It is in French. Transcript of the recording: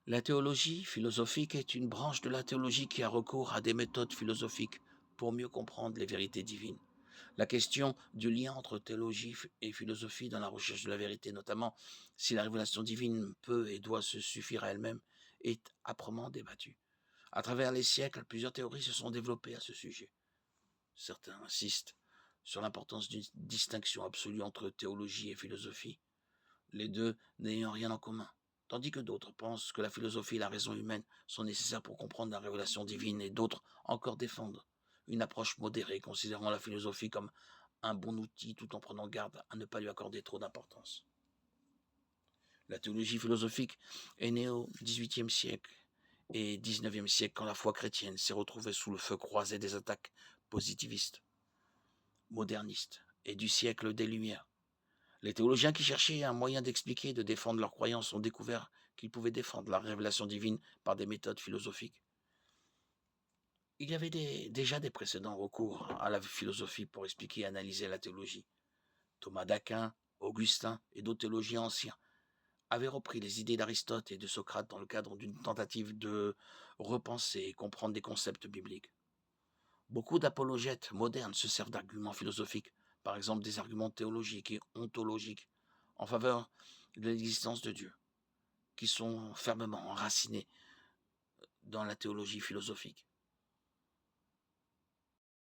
La théologie philosophique est une branche de la théologie qui a recours à des méthodes philosophiques pour mieux comprendre les vérités divines. La question du lien entre théologie et philosophie dans la recherche de la vérité, notamment si la révélation divine peut et doit se suffire à elle-même, est âprement débattue. À travers les siècles, plusieurs théories se sont développées à ce sujet. Certains insistent sur l'importance d'une distinction absolue entre théologie et philosophie, les deux n'ayant rien en commun. Tandis que d'autres pensent que la philosophie et la raison humaine sont nécessaires pour comprendre la révélation divine, et d'autres encore défendent une approche modérée, considérant la philosophie comme un bon outil tout en prenant garde à ne pas lui accorder trop d'importance. La théologie philosophique est née au XVIIIe siècle et XIXe siècle quand la foi chrétienne s'est retrouvée sous le feu croisé des attaques positivistes, modernistes et du siècle des Lumières. Les théologiens qui cherchaient un moyen d'expliquer et de défendre leurs croyances ont découvert qu'ils pouvaient défendre la révélation divine par des méthodes philosophiques. Il y avait déjà des précédents recours à la philosophie pour expliquer et analyser la théologie. Thomas d'Aquin, Augustin et d'autres théologiens anciens avaient repris les idées d'Aristote et de Socrate dans le cadre d'une tentative de repenser et comprendre des concepts bibliques. Beaucoup d'apologètes modernes se servent d'arguments philosophiques, par exemple des arguments théologiques et ontologiques, en faveur de l'existence de Dieu, qui sont fermement enracinés dans la théologie philosophique.